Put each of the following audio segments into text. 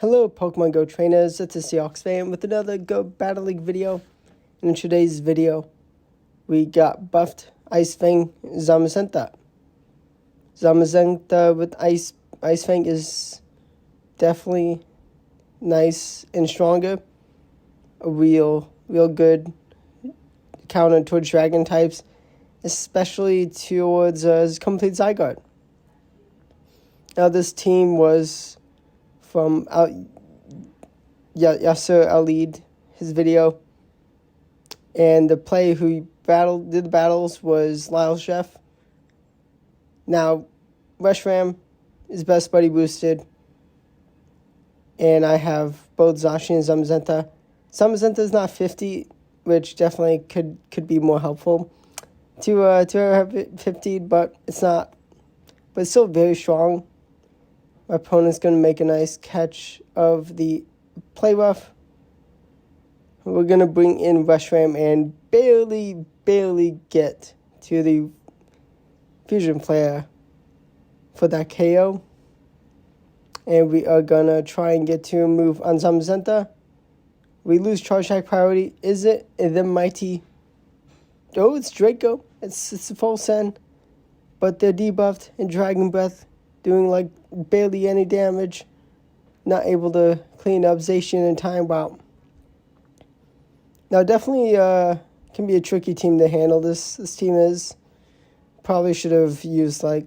Hello Pokemon Go trainers, it's a Seahawks fan with another Go Battle League video. In today's video, we got buffed Ice Fang Zamazenta. Zamazenta with Ice Fang is definitely nice and stronger. A real good counter towards Dragon types, especially towards Complete Zygarde. Now this team was from Yasser Alid, his video, and the player who did the battles was Lyle Chef. Now, Reshiram is best buddy boosted, and I have both Zacian and Zamazenta. Zamazenta is not 50, which definitely could be more helpful to have it 50, but it's not. But it's still very strong. My opponent's going to make a nice catch of the play rough. We're going to bring in Reshiram and barely get to the fusion player for that KO. And we are going to try and get to a move on Zamazenta. We lose charge attack priority. Is it the mighty? Oh, it's Draco. It's a full send. But they're debuffed and Dragon Breath, doing like barely any damage. Not able to clean up Zacian in time. Wow. Now definitely can be a tricky team to handle. This team is. Probably should have used like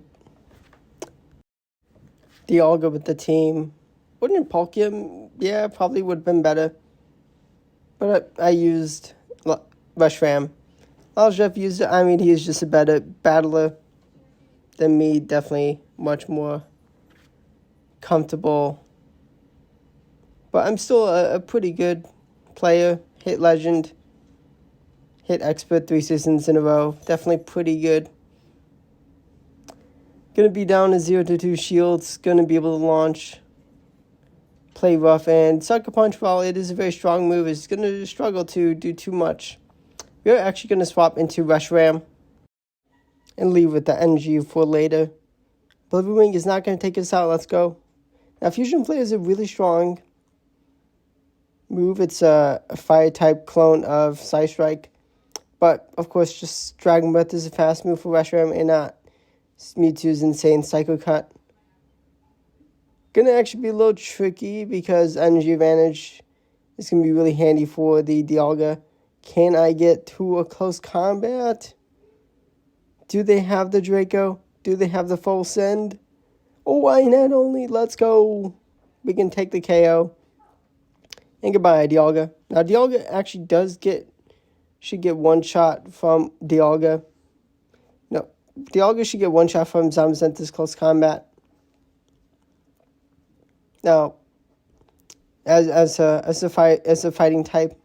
Dialga with the team. Wouldn't Pokemon? Yeah, probably would have been better. But I used Reshiram. Jeff used it. I mean, he is just a better battler than me. Definitely much more comfortable. But I'm still a pretty good player. Hit legend. Hit expert 3 seasons in a row. Definitely pretty good. Going to be down to 0-2 shields. Going to be able to launch. Play rough. And Sucker Punch, while it is a very strong move, is going to struggle to do too much. We're actually going to swap into Reshiram and leave with the energy for later. Blue Wing is not going to take us out. Let's go. Now, Fusion Flare is a really strong move. It's a fire-type clone of Psystrike. But, of course, just Dragon Breath is a fast move for Reshiram and not Mewtwo's insane Psycho Cut. Going to actually be a little tricky because Energy Advantage is going to be really handy for the Dialga. Can I get to a close combat? Do they have the Draco? Do they have the full send? Oh, why not only? Let's go. We can take the KO. And goodbye, Dialga. Now, Dialga actually should get one shot from Dialga. No, Dialga should get one shot from Zamazenta's close combat. Now, as a fighting type.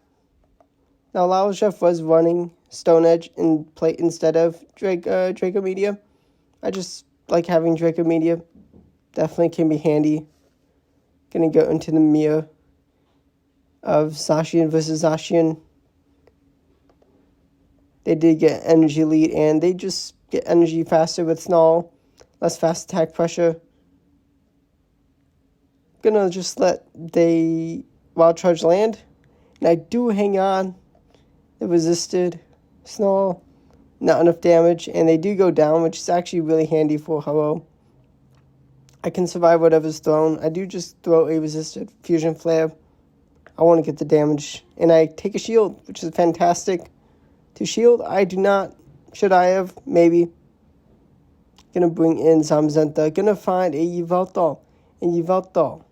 Now, Lyle Chef was running Stone Edge and play instead of Draco Media. I just like having Draco Media. Definitely can be handy. Gonna go into the mirror of Zacian versus Zacian. They did get energy lead, and they just get energy faster with Snarl. Less fast attack pressure. Gonna just let the Wild Charge land. And I do hang on. They resisted Snarl. Not enough damage. And they do go down, which is actually really handy for Hello. I can survive whatever's thrown. I do just throw a resisted Fusion Flare. I want to get the damage. And I take a shield, which is fantastic. To shield, I do not. Should I have? Maybe. Gonna bring in Zamazenta. Gonna find a Yveltal. And Yveltal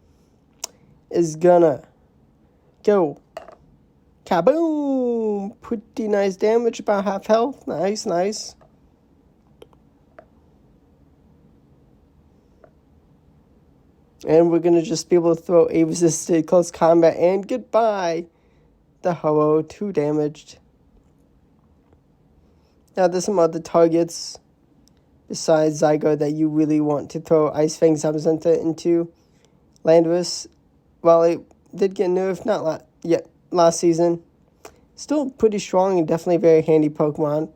is gonna go. Kaboom! Pretty nice damage, about half health. Nice. And we're going to just be able to throw a resisted close combat. And goodbye. The Ho-Oh, 2 damaged. Now, there's some other targets besides Zygarde that you really want to throw Ice Fang Zamazenta into. Landorus, while it did get nerfed, not yet last season, still pretty strong and definitely a very handy Pokemon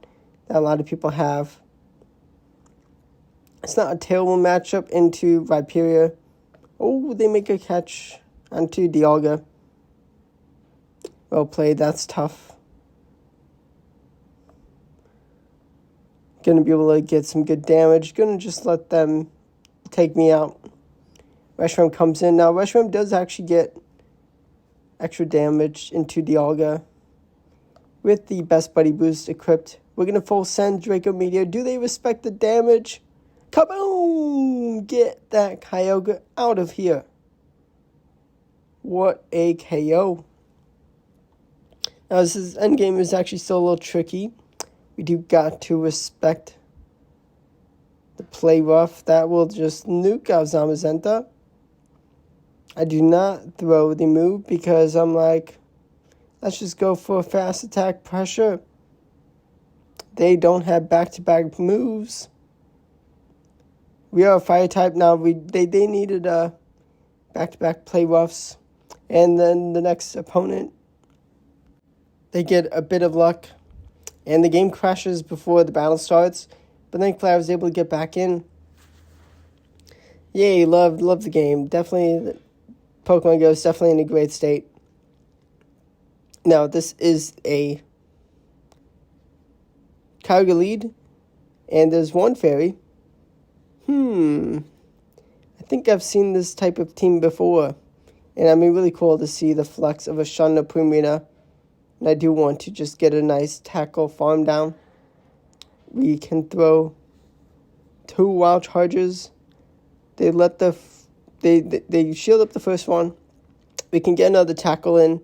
that a lot of people have. It's not a terrible matchup into Viperia. Oh, they make a catch onto Dialga. Well played, that's tough. Gonna be able to get some good damage. Gonna just let them take me out. Reshiram comes in. Now, Reshiram does actually get extra damage into Dialga with the Best Buddy boost equipped. We're going to full send Draco Meteor. Do they respect the damage? Kaboom! Get that Kyogre out of here. What a KO. Now, this endgame is actually still a little tricky. We do got to respect the play rough. That will just nuke out Zamazenta. I do not throw the move because I'm like, let's just go for a fast attack pressure. They don't have back-to-back moves. We are a fire type now. They needed back-to-back play roughs. And then the next opponent, they get a bit of luck. And the game crashes before the battle starts. But then Claire was able to get back in. Yay, love the game. Definitely, Pokemon Go is definitely in a great state. Now, this is a Kyogre lead, and there's one fairy. I think I've seen this type of team before, and I mean, really cool to see the flex of a Shunna Primina, and I do want to just get a nice tackle farm down. We can throw 2 wild charges. They let they shield up the first one. We can get another tackle in.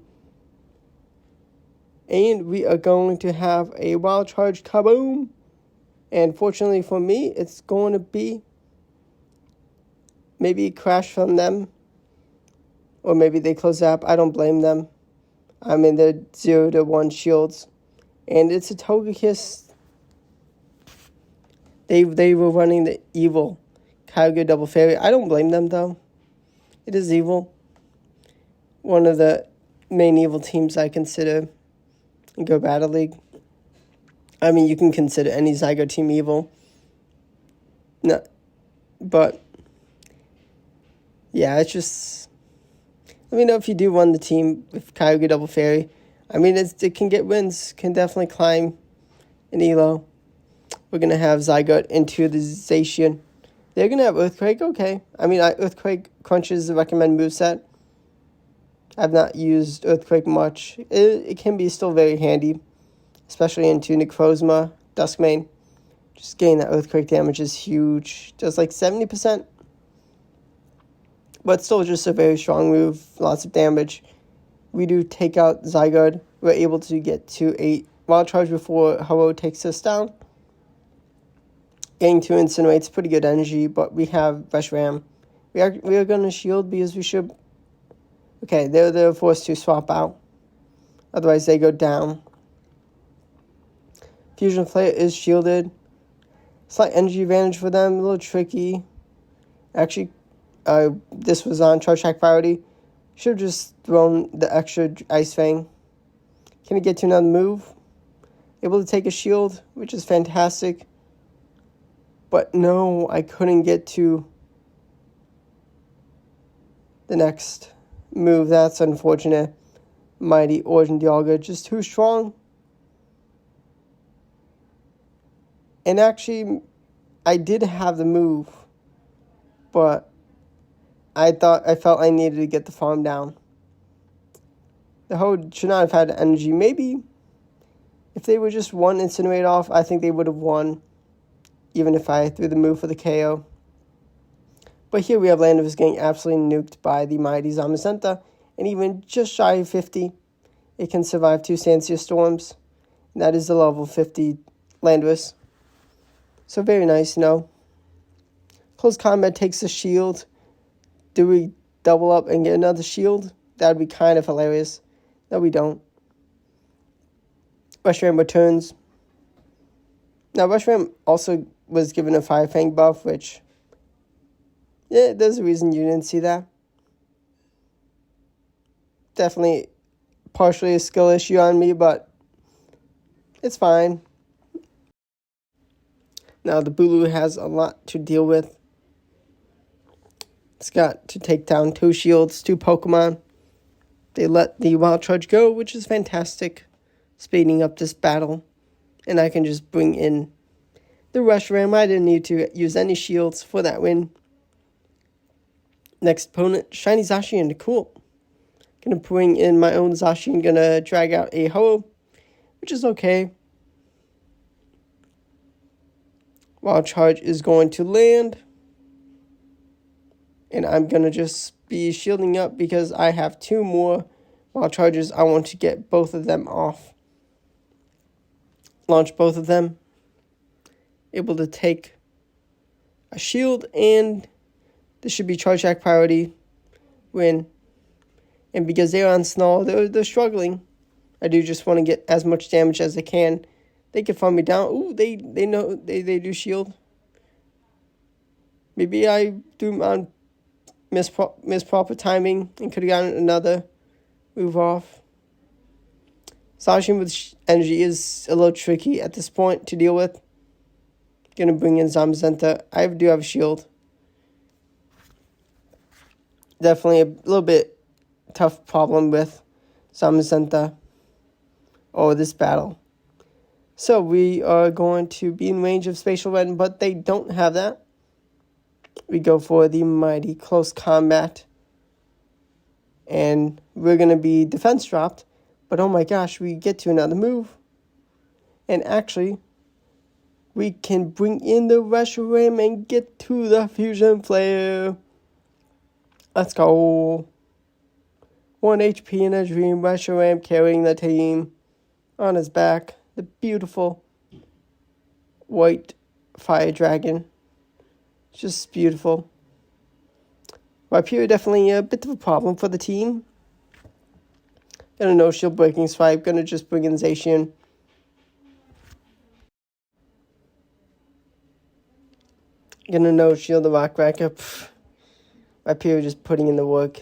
And we are going to have a wild charge kaboom. And fortunately for me, it's going to be maybe a crash from them. Or maybe they close the app. I don't blame them. I mean, they're 0-1 shields. And it's a Togekiss. They were running the evil Kyogre Double Fairy. I don't blame them, though. It is evil. One of the main evil teams I consider in Go Battle League. I mean, you can consider any Zygo team evil. No, but yeah, it's just, let me know if you do run the team with Kyogre Double Fairy. I mean, it can get wins, can definitely climb in Elo. We're going to have Zygarde into the Zacian. They're going to have Earthquake, okay. I mean, Earthquake crunches the recommend moveset. I've not used Earthquake much. It can be still very handy, especially into Necrozma, Duskmane. Just getting that Earthquake damage is huge. Does like 70%. But still just a very strong move, lots of damage. We do take out Zygarde. We're able to get to a Wild Charge before Ho-Oh takes us down. Getting to Incinerate's pretty good energy, but we have Reshiram. We are going to shield because we should. Okay, they're forced to swap out. Otherwise, they go down. Fusion Flare is shielded. Slight energy advantage for them, a little tricky. Actually, this was on Charge Attack priority. Should have just thrown the extra Ice Fang. Can he get to another move? Able to take a shield, which is fantastic. But no, I couldn't get to the next move. That's unfortunate. Mighty Origin Dialga, just too strong. And actually, I did have the move, but I felt I needed to get the farm down. The Ho should not have had energy. Maybe if they were just one Incinerate off, I think they would have won, even if I threw the move for the KO. But here we have Landorus getting absolutely nuked by the mighty Zamazenta, and even just shy of 50, it can survive 2 Sancia Storms. And that is the level 50 Landorus. So very nice, Close Combat takes the shield. Do we double up and get another shield? That would be kind of hilarious. No, we don't. Reshiram returns. Now, Reshiram also was given a Fire Fang buff, which, yeah, there's a reason you didn't see that. Definitely partially a skill issue on me, but it's fine. Now, the Bulu has a lot to deal with. It's got to take down 2 shields, 2 Pokemon. They let the Wild Charge go, which is fantastic, speeding up this battle. And I can just bring in the Reshiram. I didn't need to use any shields for that win. Next opponent, Shiny Zacian. Cool. Gonna bring in my own Zacian. Gonna drag out a Ho, which is okay. Wild Charge is going to land. And I'm gonna just be shielding up because I have 2 more Wild Charges. I want to get both of them off. Launch both of them. Able to take a shield, and this should be Charge Attack priority win. And because they're on Snow, they're struggling. I do just want to get as much damage as I can. They can farm me down. Ooh, they know they do shield. Maybe I do on misproper timing and could have gotten another move off. Zacian with energy is a little tricky at this point to deal with. Gonna bring in Zamazenta. I do have a shield. Definitely a little bit tough problem with Zamazenta or this battle. So we are going to be in range of Spatial Red, but they don't have that. We go for the mighty close combat. And we're going to be defense dropped. But oh my gosh, we get to another move. And actually, we can bring in the Reshiram and get to the Fusion Flare. Let's go. 1 HP in a dream. Reshiram carrying the team on his back. The beautiful white fire dragon. Just beautiful. Rhyperior definitely a bit of a problem for the team. Gonna no shield breaking swipe. Gonna just bring in Zacian. Gonna no shield the Rock Racker. Rhyperior just putting in the work.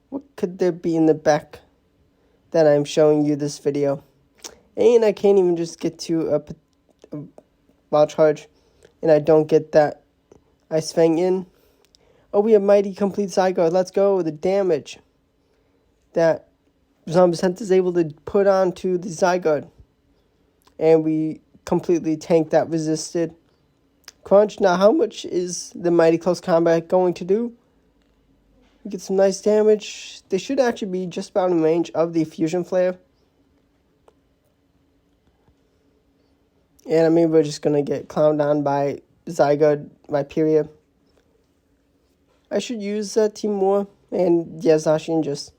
What could there be in the back that I'm showing you this video? And I can't even just get to a Wild Charge. And I don't get that Ice Fang in. Oh, we have Mighty Complete Zygarde. Let's go. The damage that Zamazenta is able to put onto the Zygarde. And we completely tanked that resisted Crunch. Now, how much is the Mighty Close Combat going to do? We get some nice damage. They should actually be just about in range of the Fusion Flare. And I mean, we're just going to get clowned on by Zygarde, Rhyperior. I should use that team more. And yeah, Zacian just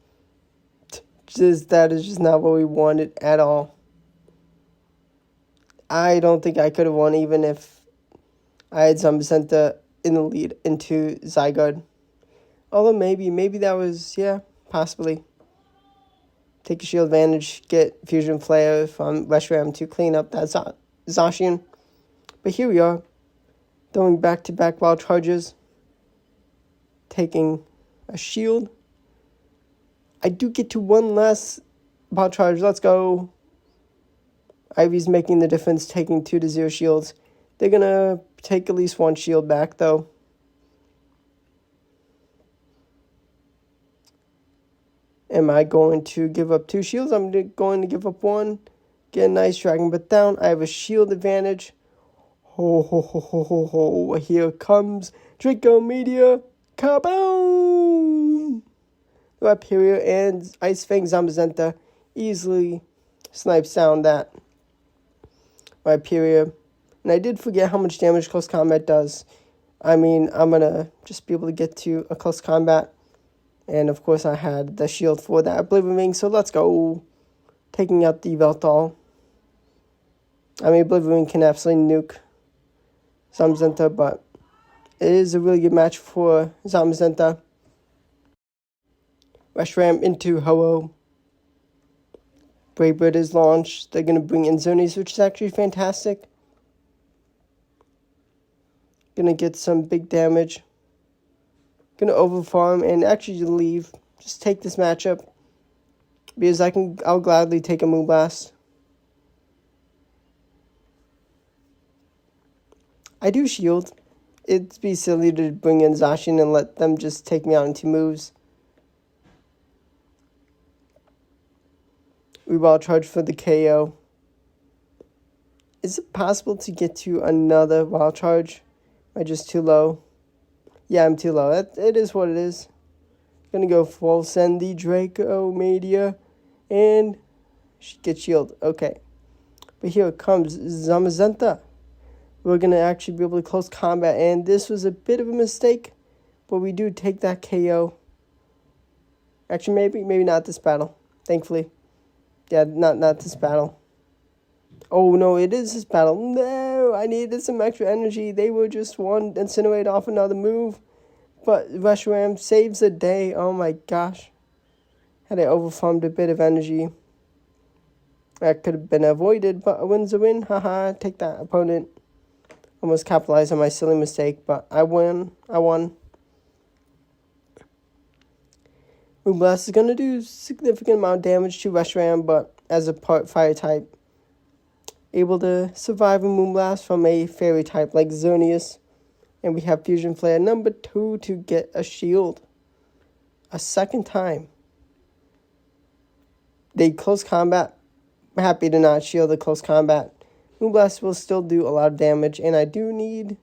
that is just not what we wanted at all. I don't think I could have won even if I had Zamazenta in the lead into Zygarde. Although maybe that was, yeah, possibly. Take a shield advantage, get Fusion Flare from Reshiram to clean up that Zacian. But here we are, throwing back-to-back Wild Charges, taking a shield. I do get to one less Wild Charge. Let's go. Ivy's making the difference, taking 2-0 shields. They're going to take at least 1 shield back, though. Am I going to give up 2 shields? I'm going to give up 1. Get a nice Dragon Breath down. I have a shield advantage. Ho, ho, ho, ho, ho, ho. Here comes Draco Meteor. Kaboom! Rhyperior and Ice Fang Zamazenta easily snipes down that Rhyperior. And I did forget how much damage close combat does. I mean, I'm going to just be able to get to a close combat. And, of course, I had the shield for that Oblivion Ring. So, let's go. Taking out the Veltal. I mean, Oblivion Ring can absolutely nuke Zamazenta, but it is a really good match for Zamazenta. Reshiram into Ho-Oh. Brave Bird is launched. They're going to bring in Zonies, which is actually fantastic. Going to get some big damage. Going to overfarm and actually leave. Just take this matchup. Because I'll gladly take a Moonblast. I do shield. it'd be silly to bring in Zacian and let them just take me out in 2 moves. We Wild Charge for the KO. Is it possible to get to another Wild Charge? Am I just too low? Yeah, I'm too low. It is what it is. Gonna go full send the Draco Media and get shield. Okay. But here comes Zamazenta. We're gonna actually be able to close combat, and this was a bit of a mistake, but we do take that KO. Actually, maybe not this battle, thankfully. Yeah, not this battle. Oh no, it is this battle. No, I needed some extra energy. They were just one incinerate off another move. But Reshiram saves the day. Oh my gosh. Had I overfarmed a bit of energy, that could have been avoided, but a win's a win. Haha, take that, opponent. Almost capitalized on my silly mistake, but I won. Moonblast is going to do significant amount of damage to Reshiram, but as a part fire type, able to survive a Moonblast from a fairy type like Xerneas. And we have Fusion Flare number 2 to get a shield. A second time. They close combat. I'm happy to not shield the close combat. Moonblast will still do a lot of damage, and I do need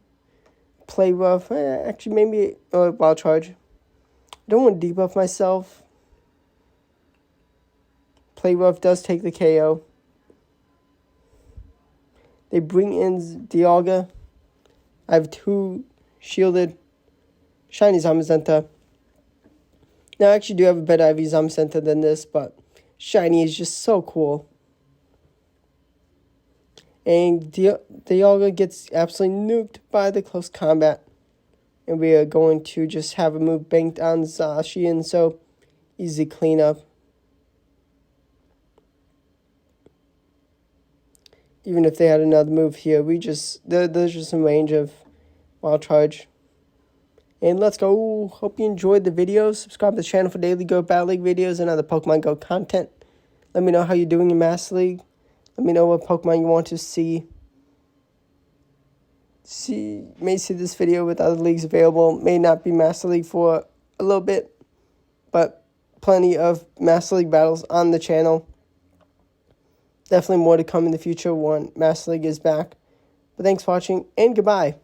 Play Rough. Actually, maybe Wild Charge. I don't want to debuff myself. Play Rough does take the KO. They bring in Dialga. I have 2 shielded shiny Zamazenta. Now, I actually do have a better IV Zamazenta than this, but shiny is just so cool. And Dialga gets absolutely nuked by the close combat. And we are going to just have a move banked on Zacian, so easy cleanup. Even if they had another move here, there's just some range of Wild Charge. And let's go. Hope you enjoyed the video. Subscribe to the channel for daily Go Battle League videos and other Pokemon Go content. Let me know how you're doing in Master League. Let me know what Pokemon you want to see. May see this video with other leagues available. May not be Master League for a little bit, but plenty of Master League battles on the channel. Definitely more to come in the future when Master League is back. But thanks for watching, and goodbye.